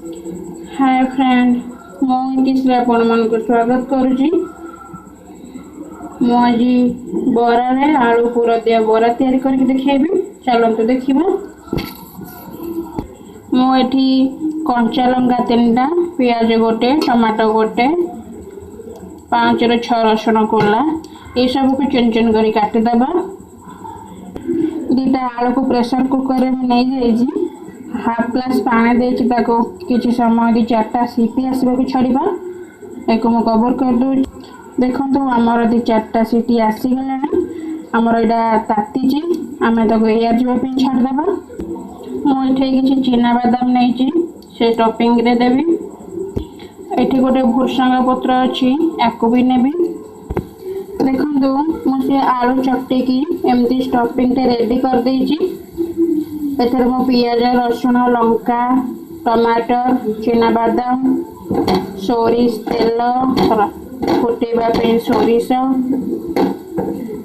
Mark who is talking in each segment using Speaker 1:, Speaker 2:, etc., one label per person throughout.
Speaker 1: Hi friend, मुझे आपण स्वागत करुँची। आज बरा रे आलू पूरा दिया बरा तैयारी करके देखेबी। चलतु देखा मुझे कंचा लंका 3टा, पियाज गोटे, टमाटो गोटे, 5 ରୁ 6 रसुण कोला ये सब को चुन चुन कर काटिदेबा। 2टा आलू को प्रेशर कुकर में नहीं हाफ ग्लास पानी देकी किसी समय 4टा सीटी आसवा छाड़ा। एक कवर कर दूँ। देखो आमर 4टा सीटी आसीगला। आमर यहाँ ताती आम एयर जावाई छाड़देबा। मुझे किसी चिना बादाम नहीं से टॉपिंग रे देवी। एठी गोटे भुर्संगा पत्र अच्छी याकू भी नेबी। देखो मुझे आलू चकटी एमती स्टफिंग रेडी कर देइची। एथर मो पियाज, रसुण, लंका, टमाटर, चिना बादाम, सोरिष तेल, फुटेबा सोरिष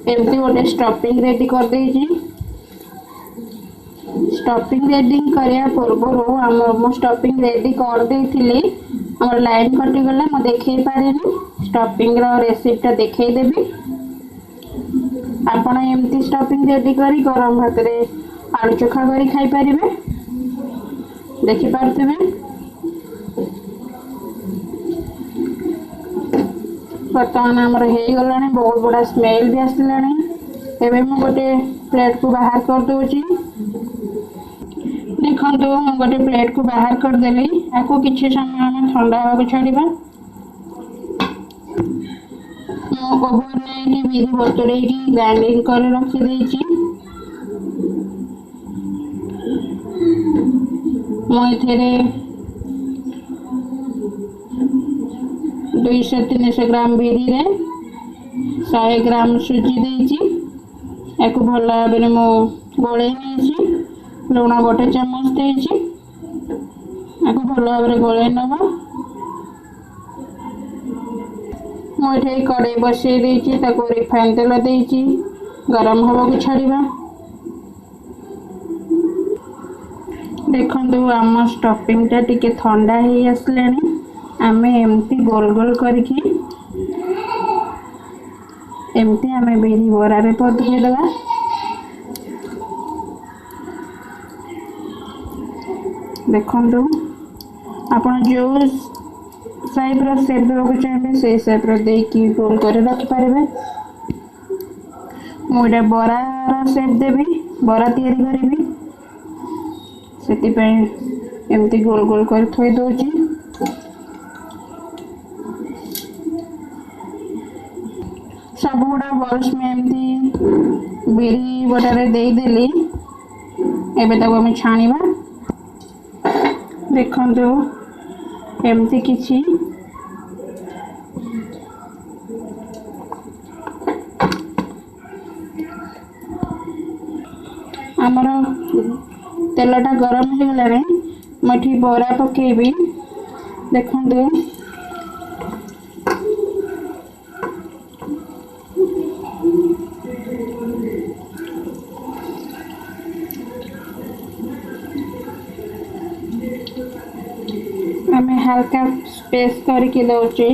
Speaker 1: एमती गोटे स्टफिंग रेडी कर देइची। स्टफिंग रेडी करिया पूर्व आम स्टफिंग रेडी कर देइथिली। हमर लाइन कटिगला मु देखै पारेनी। स्टफिंग रो रेसिपीटा देखैदेबी। आपण एमती स्टफिंग रेडी करी गरम भात रे आलू चोखा करी खाई पारिबे। देखि पारथिबे। बर्तमान आमर हो गलानी, बहुत बड़ा स्मेल भी आसलानी। एबे मु गोटे प्लेट को बाहर कर दूची। देखो मु गोटे प्लेट को बाहर कर देली। याको किछि समय हम ठंडा होगा छाड़िबा। ओवरनाइट बिरी बतुरे ग्राइंडिंग कर रखी देइची। मुझे 200-300 ग्राम बिरी रे 100 ग्राम सुजी देइची। याको भल भाव मु गोले लुण गोटे चामच देइची। याको भल भाव गोले नब। मुझे कड़े बसई देइची। ताको रिफाइन तेल देइची गरम हवा को छाड़िबा। देखो आम स्टफिंगटा टिके ठंडा हो आसलानी। आम एमती गोल गोल करके एमती आम बिरी बरा रे पधेदेबा। देखो आपण जो साइप रो शेप देबा चाहिए से शेप रो देकी गोल कर रखि पारिबे। मुझे बरा शेप देबी, बरा तैयारी करिबी। सेतिपय एमती गोल गोल कर थोई दोची। सब गुड़ा बॉल्स में एमती बिरी बटारे दे देली। एबे ताको हम छाणीबा। देखो एमती किछि आमर तेलटा गरम हो गलानी। मुझे बरा पकेबी। देखो आम हल्का स्पेस करके दौचे।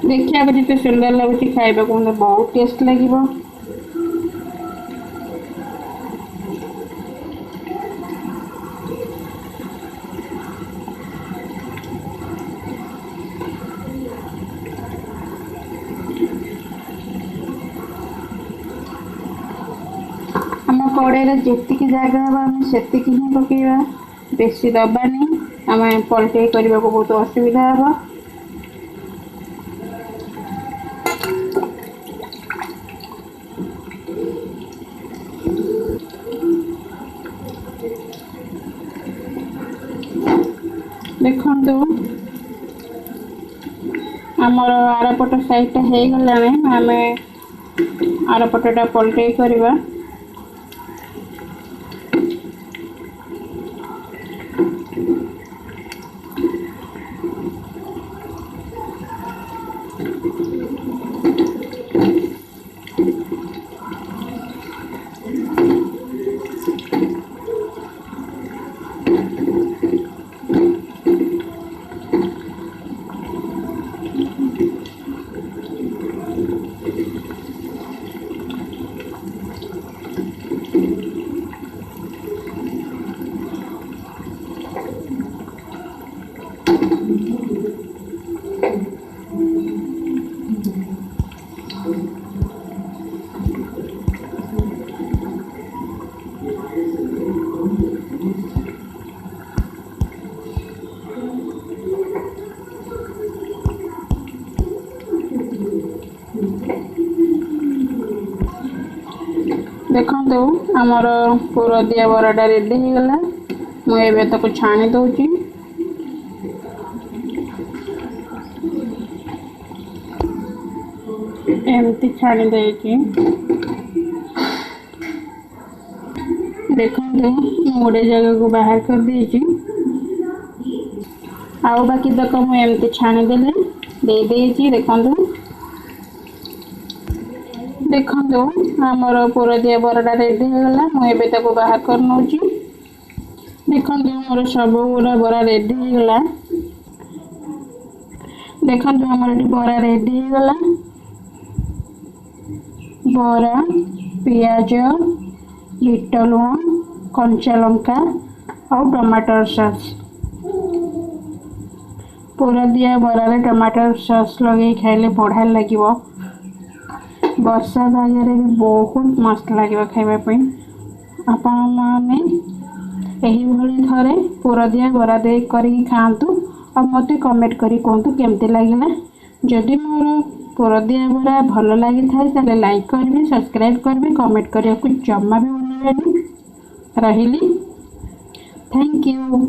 Speaker 1: देखिए जिते सुंदर लगुच खाइबा को बहुत टेस्ट लगे। आम कड़े जी जगह हम से ही पकेबा, बेसी दबानी। आम पलटे करने को बहुत असुविधा हे। देखो आमर आरपट साइडटा हो गलानी। आम आरपटा पलटे करवा। देखो आमर पुर दिया बराटा रेडी हो गला मुझे ताको छाणी दौची एमती छाणी देकी देखो गोटे जगह को बाहर कर दीजिए आउ बाकी तक मुझे छाणी देले दे देखो देखो आमर पुर दिया बराटा रेडी हो गला मुझे ताको बाहर कर नौची देखो मोर सब गुड़ा बरा रेडी हो गला देखो आमर बरा रेडी हो गला बरा पियाज बिट लुण कंचा लंका और टमाटर सॉस पूरा दिया बरारे टमाटर सॉस लगे खाइले बढ़िया लगे वर्षा पागे भी बहुत मस्त लगे खावाई आपण मैंने थे पूरा दिया बरा दे करके खातु और मत कमेंट करी कहतु केमती लगे जदि मोर पूरा दिया बरा भल लगी था लाइक करेंगे सब्सक्राइब करेंगे कमेंट करने को जमा भी भूलें रही थैंक यू।